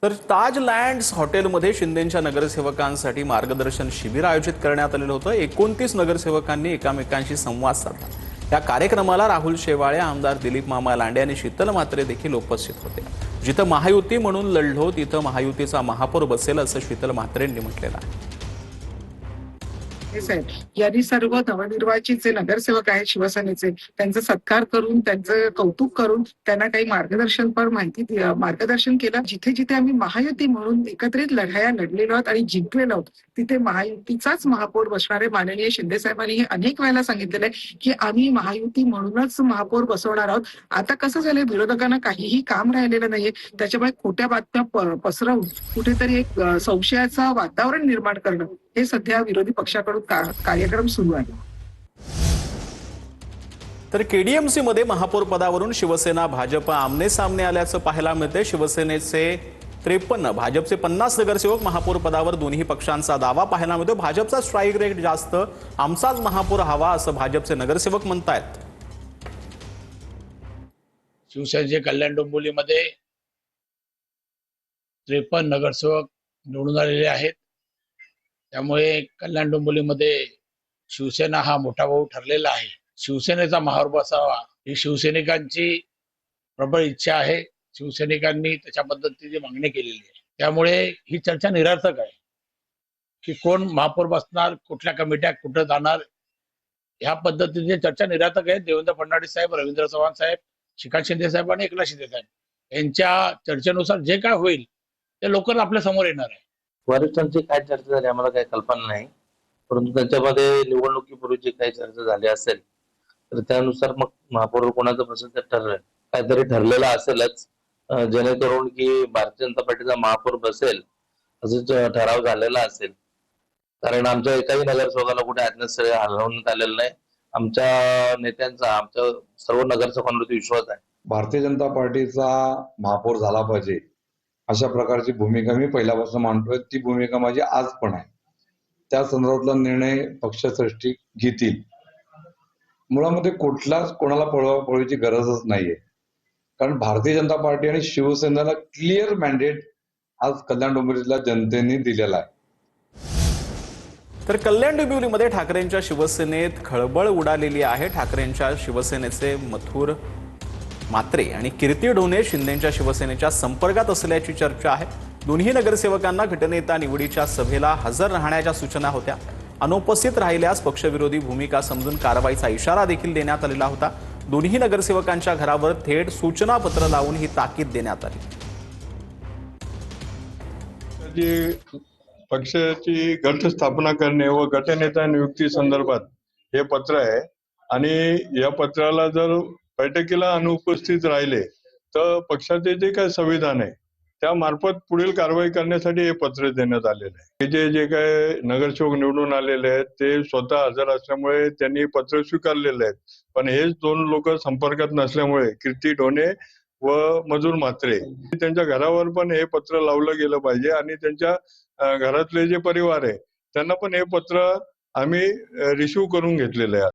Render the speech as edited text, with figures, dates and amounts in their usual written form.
तर ताज लँड्स हॉटेलमध्ये शिंदेंच्या नगरसेवकांसाठी मार्गदर्शन शिबिर आयोजित करण्यात आलेलं होतं। 29 नगरसेवकांनी एकमेकांशी संवाद साधला। या कार्यक्रमाला राहुल शेवाळे, आमदार दिलीप मामा लांडे आणि शीतल म्हात्रे देखील उपस्थित होते। जिथं महायुती म्हणून लढलो तिथं महायुतीचा महापौर बसेल असं शीतल म्हात्रेंनी म्हटलेलं आहे। साहेब यांनी सर्व नवनिर्वाचित जे नगरसेवक आहेत शिवसेनेचे त्यांचा सत्कार करून त्यांचं कौतुक करून त्यांना काही मार्गदर्शन केलं। जिथे जिथे आम्ही महायुती म्हणून एकत्रित लढाया लढलेलो आहोत आणि जिंकलेलो आहोत तिथे महायुतीचाच महापौर बसणारे माननीय शिंदे साहेबांनी हे अनेक वेळेला सांगितलेलं आहे की आम्ही महायुती म्हणूनच महापौर बसवणार आहोत। आता कसं झालंय, विरोधकांना काहीही काम राहिलेलं नाहीये, त्याच्यामुळे खोट्या बातम्या पसरवून कुठेतरी एक संशयाचं वातावरण निर्माण करणं हे सध्या विरोधी पक्षाकडून कार्यक्रम सुरू आहे। तर केडीएमसी मध्ये महापौर पदावरून शिवसेना भाजप आमने सामने आल्याचं पाहायला मिळते। शिवसेनेचे 53, भाजपचे 50 नगरसेवक महापौर पदावर दोन्ही पक्षांचा दावा पाहायला मिळतो। भाजपचा स्ट्राईक रेट जास्त, आमचाच महापौर हवा असं भाजपचे नगरसेवक म्हणतायत। शिवसेनेचे कल्याण डोंबिवलीमध्ये 53 नगरसेवक निवडून आलेले आहेत। त्यामुळे कल्याण डोंबिवलीमध्ये शिवसेना हा मोठा भाऊ ठरलेला आहे। शिवसेनेचा महापौर बसावा ही शिवसैनिकांची प्रबळ इच्छा आहे। शिवसैनिकांनी त्याच्या पद्धतीची मागणी केलेली आहे। त्यामुळे ही चर्चा निरर्थक आहे की कोण महापौर बसणार, कुठल्या कमिट्या कुठं जाणार, ह्या पद्धतीची चर्चा निरर्थक आहे। देवेंद्र फडणवीस साहेब, रवींद्र चव्हाण साहेब, श्रीकांत शिंदे साहेब आणि एकनाथ शिंदे साहेब यांच्या चर्चेनुसार जे काय होईल ते लवकर आपल्या समोर येणार आहे। वरिष्ठांची काय चर्चा झाली आम्हाला काही कल्पना नाही, परंतु त्यांच्यामध्ये निवडणुकीपूर्वीची काही चर्चा झाली असेल तर त्यानुसार मग महापौर कोणाचं बसेल तर काहीतरी ठरलेलं असेलच, जेणेकरून की भारतीय जनता पार्टीचा महापौर बसेल असं ठराव झालेला असेल। कारण आमच्या एकाही नगरसेवकाला कुठे अज्ञातस्थळी हलवण्यात आलेलं नाही। आमच्या नेत्यांचा, आमच्या सर्व नगरसेवकांवरती विश्वास आहे। भारतीय जनता पार्टीचा महापौर झाला पाहिजे अशा प्रकारची भूमिका मी पहिल्यापासून मांडतोय। ती भूमिका माझी आज पण आहे। त्या संदर्भातला निर्णय पक्षश्रेष्ठी घेतील। मुळामध्ये कोणाला पळवायची गरजच नाहीये, कारण भारतीय जनता पार्टी आणि शिवसेनेला क्लिअर मॅन्डेट आज कल्याण डोंबिवलीला जनतेने दिलेला आहे। तर कल्याण डोंबिवलीमध्ये ठाकरेंच्या शिवसेनेत खळबळ उडालेली आहे। ठाकरेंच्या शिवसेनेचे मथुर म्हात्रे आणि कीर्ती ढोणे शिंदेंच्या शिवसेनेच्या संपर्कात असल्याची चर्चा आहे। दोन्ही नगरसेवकांना गटनेता निवडीच्या सभेला हजर राहण्याच्या सूचना होत्या। अनुपस्थित राहिल्यास पक्षविरोधी भूमिका समजून कारवाईचा इशारा देखील देण्यात आलेला होता। दोन्ही नगरसेवकांच्या घरावर थेट सूचनापत्र लावून ही ताकीद देण्यात आली। पक्षाची गट स्थापना करणे व गटनेता नियुक्ती संदर्भात हे पत्र आहे आणि या पत्राला जर बैठकीला अनुपस्थित राहिले तर पक्षाचे जे काही संविधान आहे त्या मार्फत पुढील कारवाई करण्यासाठी हे पत्र देण्यात आलेले आहे। जे काही नगरसेवक निवडून आलेले आहेत ते स्वतः हजर असल्यामुळे त्यांनी पत्र स्वीकारलेले आहेत, पण हेच दोन लोक संपर्कात नसल्यामुळे कीर्ती ढोणे व मधुर म्हात्रे त्यांच्या घरावर पण हे पत्र लावलं गेलं पाहिजे आणि त्यांच्या घरातले जे परिवार आहे त्यांना पण हे पत्र आम्ही रिसीव्ह करून घेतलेले आहे।